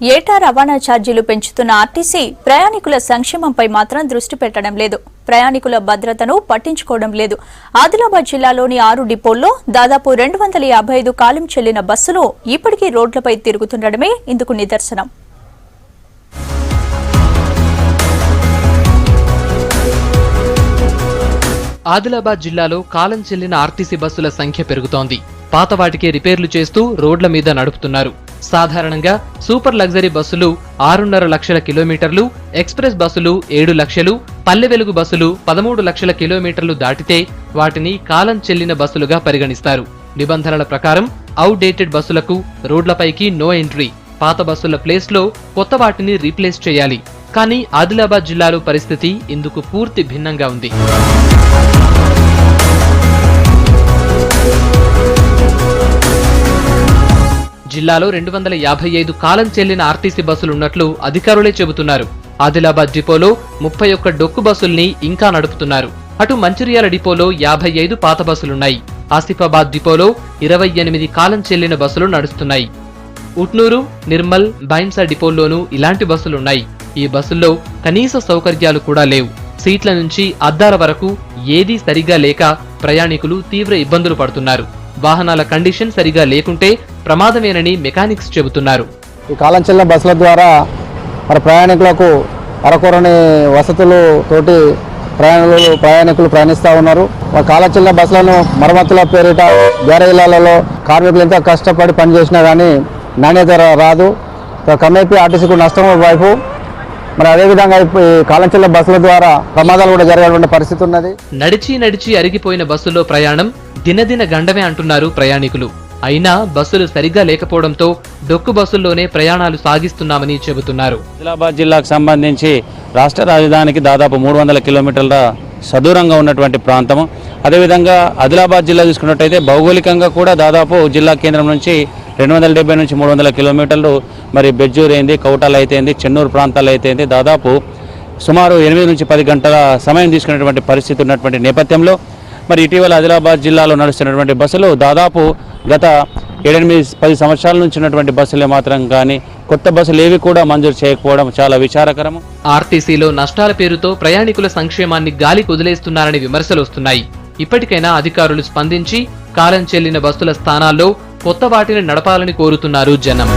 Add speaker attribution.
Speaker 1: ఏటా రవాణా ఛార్జీలు పెంచుతున్న ఆర్టీసీ ప్రయాణికుల సంక్షేమంపై మాత్రం దృష్టి పెట్టడం లేదు. ప్రయాణికుల భద్రతను పట్టించుకోవడం లేదు. ఆదిలాబాద్ జిల్లాలోని 6 డిపోల్లో దాదాపు 255 కాలం చెల్లిన బస్సులు ఇప్పటికీ రోడ్లపై తిరుగుతుండడమే ఇందుకు నిదర్శనం.
Speaker 2: ఆదిలాబాద్ జిల్లాలో కాలం చెల్లిన ఆర్టీసీ బస్సుల సంఖ్య పెరుగుతోంది. పాత వాటికి రిపేర్లు చేస్తూ రోడ్ల మీద నడుపుతున్నారు. సాధారణంగా సూపర్ లగ్జరీ బస్సులు 6.5 లక్షల కిలోమీటర్లు, ఎక్స్ప్రెస్ బస్సులు 7 లక్షలు, పల్లె వెలుగు బస్సులు 13 లక్షల కిలోమీటర్లు దాటితే వాటిని కాలం చెల్లిన బస్సులుగా పరిగణిస్తారు. నిబంధనల ప్రకారం అవుట్ డేటెడ్ బస్సులకు రోడ్లపైకి నో ఎంట్రీ. పాత బస్సుల ప్లేస్ లో కొత్త వాటిని రీప్లేస్ చేయాలి. కానీ ఆదిలాబాద్ జిల్లాలో పరిస్థితి ఇందుకు పూర్తి భిన్నంగా ఉంది. జిల్లాలో 255 కాలం చెల్లిన ఆర్టీసీ బస్సులున్నట్లు అధికారులే చెబుతున్నారు. ఆదిలాబాద్ డిపోలో 31 డొక్కు బస్సుల్ని ఇంకా నడుపుతున్నారు. అటు మంచిర్యాల డిపోలో 55 పాత బస్సులున్నాయి. ఆసిఫాబాద్ డిపోలో 28 కాలం చెల్లిన బస్సులు నడుస్తున్నాయి. ఉట్నూరు, నిర్మల్, బైంసా డిపోల్లోనూ ఇలాంటి బస్సులున్నాయి. ఈ బస్సుల్లో కనీస సౌకర్యాలు కూడా లేవు. సీట్ల నుంచి అద్దాల వరకు ఏదీ సరిగా లేక ప్రయాణికులు తీవ్ర ఇబ్బందులు పడుతున్నారు. వాహనాల కండిషన్ సరిగా లేకుంటే ప్రమాదమేనని మెకానిక్స్ చెబుతున్నారు.
Speaker 3: ఈ కాలం చెల్లిన బస్సుల ద్వారా మరి ప్రయాణికులకు అరకొరని వసతులు తోటి ప్రయాణికులు ప్రయాణిస్తూ ఉన్నారు. కాలం చెల్లిన బస్సులను మరమ్మతుల పేరిట గ్యారేజీలలో కార్మికులు ఎంతో కష్టపడి పనిచేసినా కానీ నాణ్యత రాదు. కమేపీ ఆర్టీసీకు నష్టం వైపు. మరి అదేవిధంగా ఈ కాలం చెల్లిన బస్సుల ద్వారా ప్రమాదాలు కూడా జరిగేటువంటి పరిస్థితి ఉన్నది.
Speaker 2: నడిచి అరిగిపోయిన బస్సుల్లో ప్రయాణం దినదిన గండమే అంటున్నారు ప్రయాణికులు. అయినా బస్సులు సరిగా లేకపోవడంతో డొక్కు బస్సుల్లోనే ప్రయాణాలు సాగిస్తున్నామని చెబుతున్నారు.
Speaker 4: ఆదిలాబాద్ జిల్లాకు సంబంధించి రాష్ట్ర రాజధానికి దాదాపు 300 కిలోమీటర్ల సదూరంగా ఉన్నటువంటి ప్రాంతము. అదేవిధంగా ఆదిలాబాద్ జిల్లా చూసుకున్నట్టయితే భౌగోళికంగా కూడా దాదాపు జిల్లా కేంద్రం నుంచి 270 నుంచి 300 కిలోమీటర్లు. మరి బెజ్జూరు అయింది, కౌటాలు అయితేంది, చెన్నూరు ప్రాంతాలు అయితేంది, దాదాపు సుమారు 8 నుంచి 10 గంటల సమయం తీసుకునేటువంటి పరిస్థితి ఉన్నటువంటి నేపథ్యంలో మరి ఇటీవల ఆదిలాబాద్ జిల్లాలో నడుస్తున్నటువంటి బస్సులు దాదాపు గత 7-10 సంవత్సరాల నుంచి ఉన్నటువంటి బస్సులే మాత్రం కానీ కొత్త బస్సులు ఏవి కూడా మంజూరు చేయకపోవడం చాలా విచారకరము.
Speaker 2: ఆర్టీసీలో నష్టాల పేరుతో ప్రయాణికుల సంక్షేమాన్ని గాలికి వదిలేస్తున్నారని విమర్శలు వస్తున్నాయి. ఇప్పటికైనా అధికారులు స్పందించి కాలం చెల్లిన బస్సుల స్థానాల్లో కొత్త వాటిని నడపాలని కోరుతున్నారు జనం.